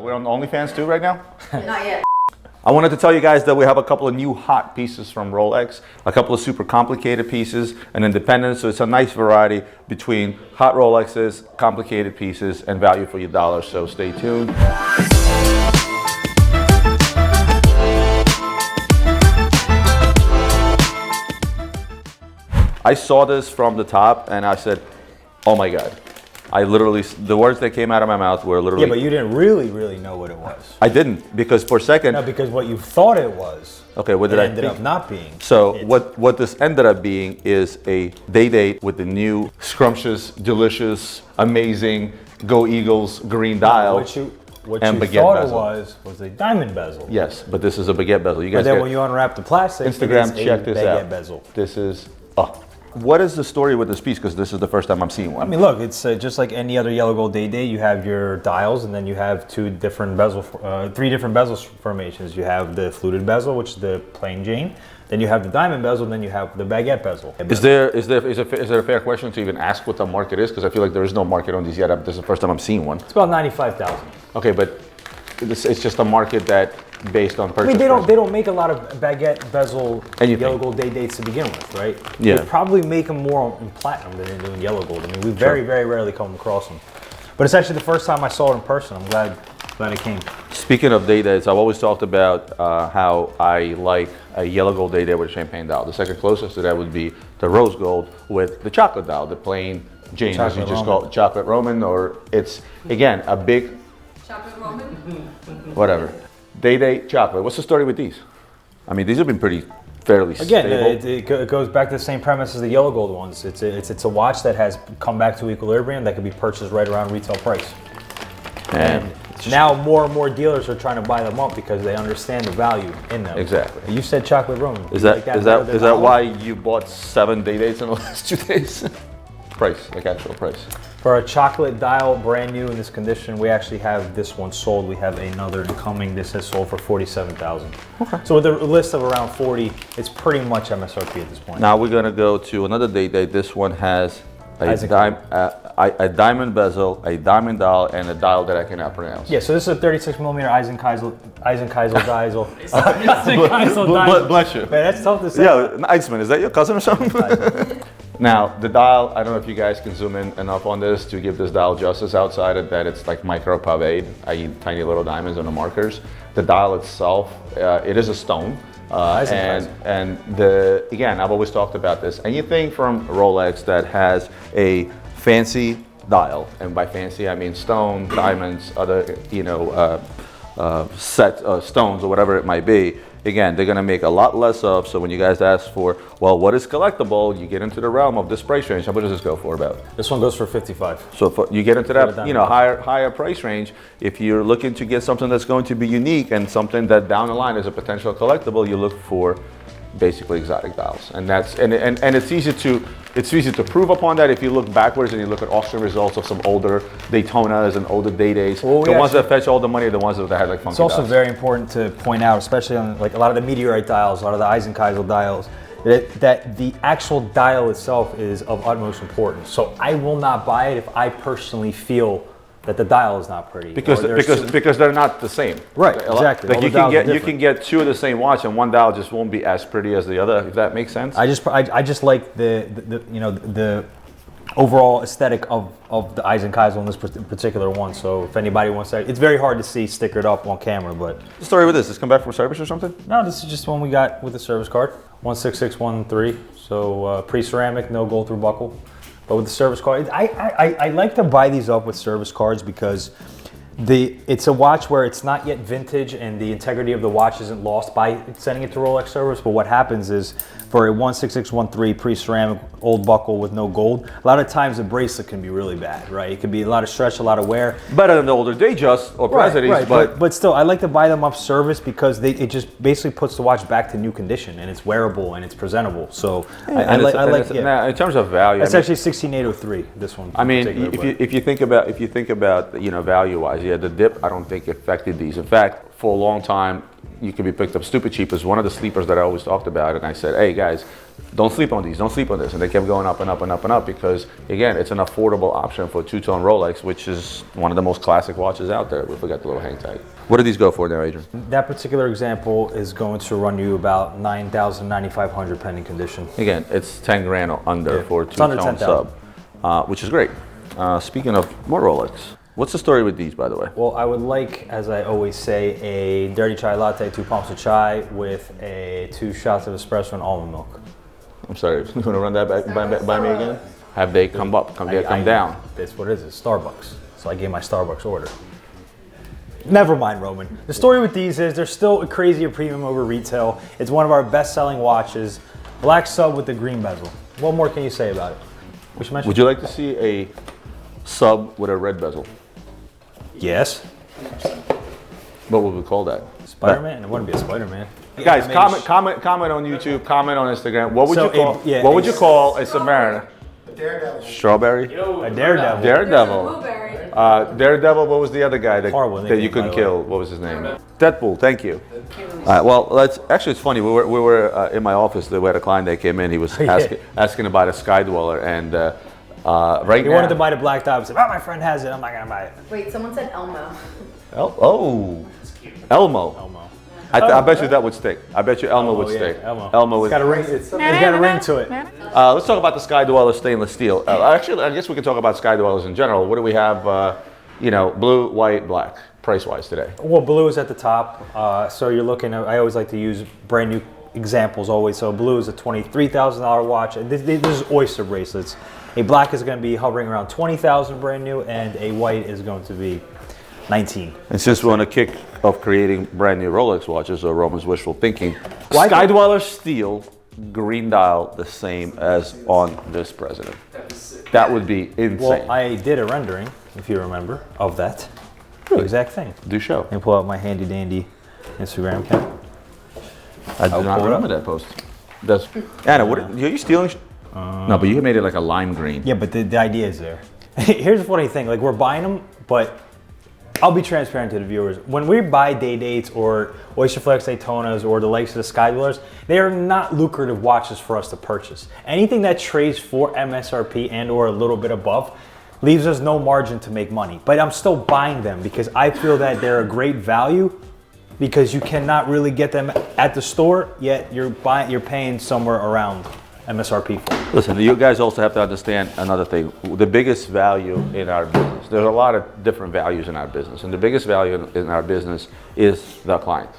We're on OnlyFans too right now? Not yet. I wanted to tell you guys that we have a couple of new hot pieces from Rolex, a couple of super complicated pieces, and independent, so it's a nice variety between hot Rolexes, complicated pieces, and value for your dollar, so stay tuned. I saw this from the top and I said, oh my God. I literally, the words that came out of my mouth were literally... Yeah, but you didn't really know what it was. I didn't, because for a second... No, because what you thought it was, okay, what did I ended up not being. So what this ended up being is a day-date with the new scrumptious, delicious, amazing Go Eagles green dial. What you and thought it was a diamond bezel. Yes, but this is a baguette bezel. You guys but then when you unwrap the plastic, Instagram, check this out. Bezel. This is... What is the story with this piece? Because this is the first time I'm seeing one. I mean, look, it's just like any other yellow gold day-date. You have your dials, and then you have three different bezel formations. You have the fluted bezel, which is the plain Jane. Then you have the diamond bezel, and then you have the baguette bezel. Is there a fair question to even ask what the market is? Because I feel like there is no market on these yet. This is the first time I'm seeing one. It's about 95,000. Okay, but it's just a market that based on purchase. I mean, they don't make a lot of baguette bezel yellow gold day-dates to begin with, right? Yeah. They probably make them more in platinum than they do in yellow gold. I mean, we very rarely come across them. But it's actually the first time I saw it in person. I'm glad it came. Speaking of day-dates, I've always talked about how I like a yellow gold day-date with a champagne dial. The second closest to that would be the rose gold with the chocolate dial, the plain Jane, as you just call it, chocolate Roman, or it's, again, a big... Chocolate Roman? Whatever. Day-date chocolate. What's the story with these? I mean, these have been fairly stable. Again, it goes back to the same premise as the yellow gold ones. It's a watch that has come back to equilibrium that can be purchased right around retail price. And now more and more dealers are trying to buy them up because they understand the value in them. Exactly. You said chocolate Roman. Is that why you bought 7 day-dates in the last 2 days? Price, like actual price. For a chocolate dial, brand new in this condition, we actually have this one sold. We have another incoming. This has sold for $47,000. Okay. So with a list of around 40, it's pretty much MSRP at this point. Now we're gonna go to another day-date. This one has a diamond bezel, a diamond dial, and a dial that I cannot pronounce. Yeah, so this is a 36mm 𝗙𝗲𝗄𝗎 dial. Bless you. Man, that's tough to say. Yeah, Iceman, is that your cousin or something? Now, the dial, I don't know if you guys can zoom in enough on this to give this dial justice outside of that. It's like micro paved, i.e. tiny little diamonds on the markers. The dial itself, it is a stone. Again, I've always talked about this. Anything from Rolex that has a fancy dial, and by fancy I mean stone, diamonds, other stones or whatever it might be. Again, they're gonna make a lot less of. So when you guys ask for, well, what is collectible? You get into the realm of this price range. How much does this go for about? This one goes for 55. So you get into that, higher price range. If you're looking to get something that's going to be unique and something that down the line is a potential collectible, you look for basically exotic dials, and it's easy to prove upon that if you look backwards and you look at auction results of some older Daytonas and older day-dates. Well, the ones that fetch all the money are the ones that had like funky dials. It's also very important to point out, especially on like a lot of the meteorite dials, a lot of the 𝗙𝗲𝗄𝗎 dials, that the actual dial itself is of utmost importance. So I will not buy it if I personally feel that the dial is not pretty. Because they're not the same. Right, exactly. Like you can get 2 of the same watch and one dial just won't be as pretty as the other, if that makes sense. I just like the overall aesthetic of the 𝗙𝗲𝗄𝗎 on this particular one. So if anybody wants that, it's very hard to see stickered up on camera, but. The story with this, does it come back from service or something? No, this is just one we got with the service card, 16613. So pre-ceramic, no gold through buckle. But with the service card, I like to buy these up with service cards because it's a watch where it's not yet vintage and the integrity of the watch isn't lost by sending it to Rolex service. But what happens is for a 16613 pre-ceramic old buckle with no gold, a lot of times the bracelet can be really bad, right? It can be a lot of stretch, a lot of wear. Better than the older Datejust or Presidents, but still, I like to buy them up service because it just basically puts the watch back to new condition and it's wearable and it's presentable. So I like it. Now, in terms of value, it's actually 16803. This one. I mean, if you think about value-wise, yeah, the dip I don't think affected these. In fact, for a long time, you could be picked up stupid cheap as one of the sleepers that I always talked about, and I said, hey guys, don't sleep on these, don't sleep on this. And they kept going up and up and up and up because, again, it's an affordable option for a two-tone Rolex, which is one of the most classic watches out there. We forgot the little hang tag. What do these go for there, Adrian? That particular example is going to run you about $9,000, $9,500 pending condition. Again, it's 10 grand or under for a two-tone sub, which is great. Speaking of more Rolex, what's the story with these, by the way? Well, I would like, as I always say, a dirty chai latte, 2 pumps of chai with 2 shots of espresso and almond milk. I'm sorry, you want to run that back by me again? Have they come down? That's what it is, it's Starbucks. So I gave my Starbucks order. Never mind, Roman. The story with these is they're still a crazier premium over retail. It's one of our best-selling watches. Black sub with the green bezel. What more can you say about it? Would you like to see a sub with a red bezel? Yes. What would we call that? Spider-Man? It wouldn't be a Spider-Man. Guys, comment on YouTube, comment on Instagram. What would you call a Submariner? Daredevil. Strawberry? A daredevil. Daredevil. Daredevil, what was the other guy that you couldn't kill? What was his name? Deadpool, thank you. All right, well, it's funny. We were in my office. We had a client that came in. He was asking about a Sky Dweller, and right he wanted to buy the black dot. He said, my friend has it. I'm not going to buy it. Wait, someone said Elmo. Elmo. I bet you that would stick. I bet you Elmo would stick. Elmo would. It's got a ring. It's got a ring to it. Let's talk about the Sky Dweller stainless steel. Actually, I guess we can talk about Sky Dwellers in general. What do we have? Blue, white, black, price-wise today. Well, blue is at the top. So you're looking at, I always like to use brand new examples always. So blue is a $23,000 watch. And this is oyster bracelets. A black is going to be hovering around $20,000 brand new, and a white is going to be 19. And since we're on a kick of creating brand new Rolex watches, or Roman's wishful thinking, Sky Dweller steel, green dial, the same as on this president. That would be insane. Well, I did a rendering, if you remember, of that. Really? Exact thing. Do show. And pull out my handy dandy Instagram account. I do not remember that post. That's Anna. What are you stealing? No, but you made it like a lime green. Yeah, but the idea is there. Here's the funny thing: like, we're buying them, but I'll be transparent to the viewers. When we buy Day-Dates or Oyster Flex Daytonas or the likes of the Sky Dwellers, they are not lucrative watches for us to purchase. Anything that trades for MSRP and or a little bit above leaves us no margin to make money. But I'm still buying them because I feel that they're a great value, because you cannot really get them at the store, yet you're paying somewhere around MSRP for them. Listen, you guys also have to understand another thing. The biggest value in our business, there's a lot of different values in our business, and the biggest value in our business is the client.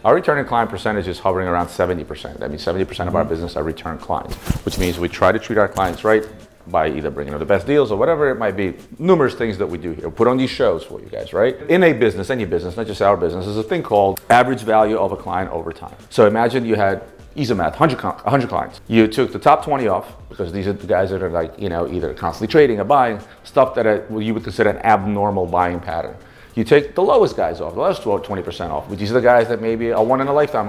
Our returning client percentage is hovering around 70%. That means 70% of our business are return clients, which means we try to treat our clients right by either bringing them the best deals or whatever it might be. Numerous things that we do here. Put on these shows for you guys, right? In a business, any business, not just our business, there's a thing called average value of a client over time. So imagine you had, easy math, 100 clients. You took the top 20 off, because these are the guys that are like, either constantly trading or buying, stuff that you would consider an abnormal buying pattern. You take the lowest guys off, the lowest 20% off. These are the guys that maybe a one in a lifetime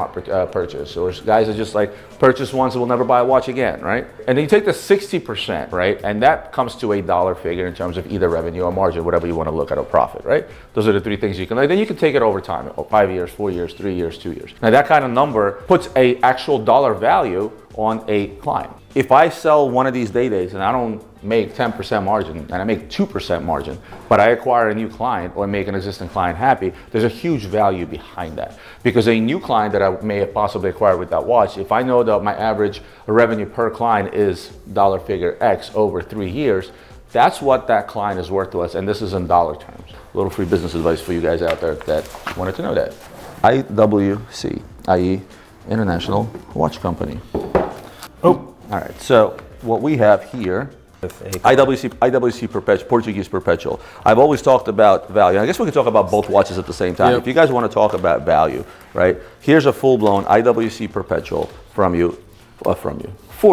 purchase, or guys that just like purchase once and will never buy a watch again, right? And then you take the 60%, right? And that comes to a dollar figure in terms of either revenue or margin, whatever you want to look at, or profit, right? Those are the three things you can, then you can take it over time, 5 years, 4 years, 3 years, 2 years. Now that kind of number puts a actual dollar value on a client. If I sell one of these Day-Dates and I don't make 10% margin and I make 2% margin, but I acquire a new client or make an existing client happy, there's a huge value behind that. Because a new client that I may have possibly acquired with that watch, if I know that my average revenue per client is dollar figure X over 3 years, that's what that client is worth to us, and this is in dollar terms. A little free business advice for you guys out there that wanted to know that. IWC, i.e. International Watch Company. Oh, all right, so what we have here, IWC Perpetual, Portuguese Perpetual. I've always talked about value. I guess we can talk about both watches at the same time. Yep. If you guys want to talk about value, right? Here's a full-blown IWC Perpetual for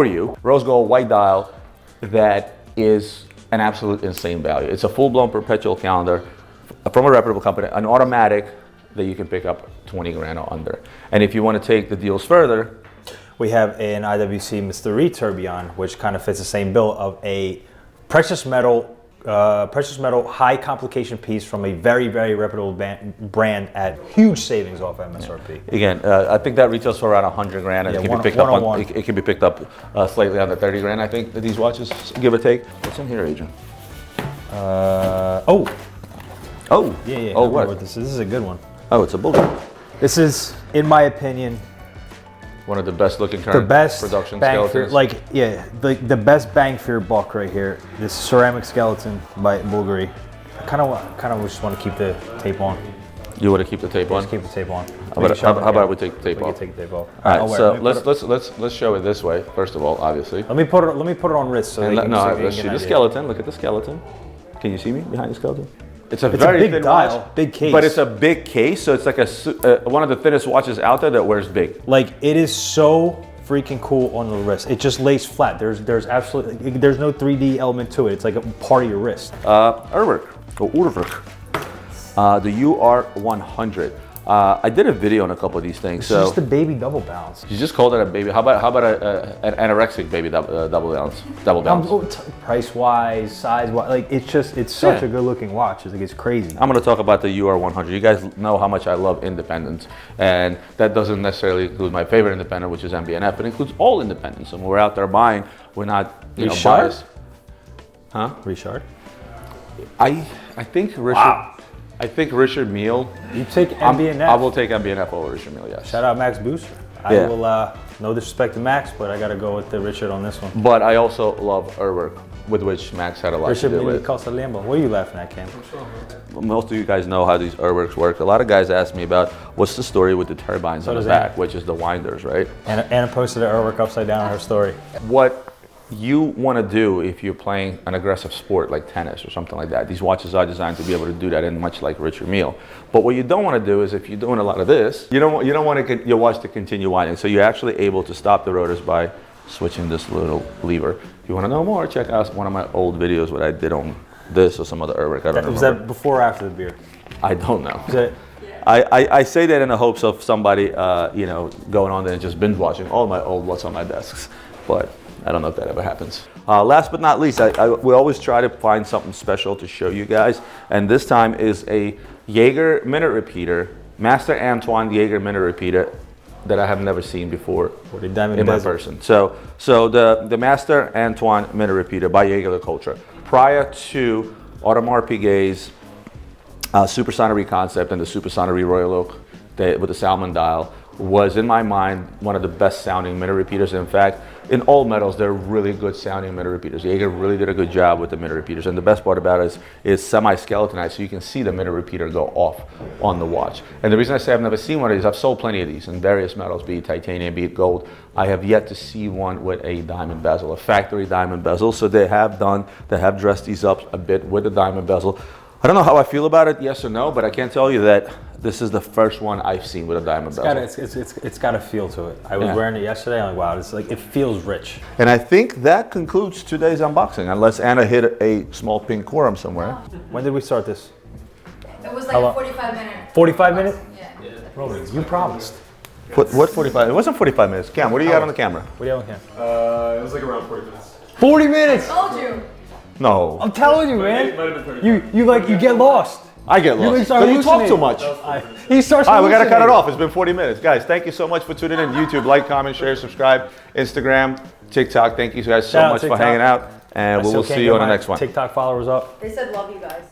you. Rose gold white dial that is an absolute insane value. It's a full-blown perpetual calendar from a reputable company, an automatic that you can pick up 20 grand or under. And if you want to take the deals further, we have an IWC 𝗕𝗏𝗬 tourbillon, which kind of fits the same bill of a precious metal precious metal, high complication piece from a very, very reputable brand at huge savings off MSRP. Again, I think that retails for around 100 grand, and it can be picked up on. It can be picked up slightly under 30 grand. I think these watches, give or take. What's in here, Adrian? Oh, yeah. Oh, what? This is a good one. Oh, it's a Bulgari. This is, in my opinion, one of the best looking current production skeletons. The best bang for your buck right here. This ceramic skeleton by Bulgari. I kind of just want to keep the tape on. You want to keep the tape on? Just keep the tape on. How about we take the tape off? Take the tape off. All right. So let's show it this way. First of all, obviously. Let me put it on wrist so they can let's see the skeleton. Look at the skeleton. Can you see me behind the skeleton? It's a very big thin dial, watch, big case. But it's a big case, so it's like one of the thinnest watches out there that wears big. Like, it is so freaking cool on the wrist. It just lays flat. There's no 3D element to it. It's like a part of your wrist. 𝗕𝗏𝗏, the UR100. I did a video on a couple of these things. It's just the baby double bounce. You just called it a baby. How about an anorexic baby double bounce? Double bounce. Price wise, size wise, like it's such a good looking watch. It's crazy. I'm going to talk about the UR100. You guys know how much I love independents, and that doesn't necessarily include my favorite independent, which is MB&F. It includes all independents. And when we're out there buying, we're not biased. Huh? Richard? I think Richard. Wow. I think Richard Mille. You take MB&F. I will take MB&F over Richard Mille, yes. Shout out Max Booster. I will, no disrespect to Max, but I got to go with the Richard on this one. But I also love 𝗕𝗏𝗏, with which Max had a lot to do with. 𝗕𝗏𝗏𝗪. What are you laughing at, Cam? Most of you guys know how these 𝗕𝗏𝗏s work. A lot of guys ask me about what's the story with the turbines on the back, which is the winders, right? Anna posted the 𝗕𝗏𝗏𝗪 upside down on her story. What you want to do if you're playing an aggressive sport like tennis or something like that. These watches are designed to be able to do that, and much like Richard Mille. But what you don't want to do is, if you're doing a lot of this, you don't want your watch to continue winding. So you're actually able to stop the rotors by switching this little lever. If you want to know more, check out one of my old videos what I did on this or some other 𝗕𝗏𝗏𝗪. I don't remember. Was that before or after the beer? I don't know. Is it? I say that in the hopes of somebody going on there and just binge watching all my old what's on my desks, but I don't know if that ever happens. Last but not least, we always try to find something special to show you guys, and this time is a Jaeger minute repeater, Master Antoine Jaeger minute repeater that I have never seen before in my person. So the Master Antoine minute repeater by 𝗕𝗏𝗏𝗪, prior to Audemars Piguet's Supersonnerie concept and the Supersonnerie Royal Oak with the salmon dial, was in my mind one of the best sounding minute repeaters. In fact, in all metals, they're really good sounding minute repeaters. Jaeger really did a good job with the minute repeaters, and the best part about it is semi-skeletonized, so you can see the minute repeater go off on the watch. And the reason I say I've never seen one of these, I've sold plenty of these in various metals, be it titanium, be it gold. I have yet to see one with a diamond bezel, a factory diamond bezel. So they have dressed these up a bit with a diamond bezel. I don't know how I feel about it, yes or no, but I can tell you that this is the first one I've seen with a diamond bezel. It's got a feel to it. I was wearing it yesterday. I'm like, wow, it feels rich. And I think that concludes today's unboxing, unless Anna hit a small pink quorum somewhere. When did we start this? It was like a 45 minute. 45 minutes? Yeah. Rolex, you promised. What 45? It wasn't 45 minutes. Cam, what do you got on the camera? What do you have on camera? It was like around 40 minutes. 40 minutes! I told you. No. I'm telling you, man. It might have been 35. You get lost. I get lost. You talk too much. He starts. All right, we gotta cut it off. It's been 40 minutes, guys. Thank you so much for tuning in. YouTube, like, comment, share, subscribe. Instagram, TikTok. Thank you guys so much for hanging out, and we will see you on the next one. TikTok followers up. They said love you guys.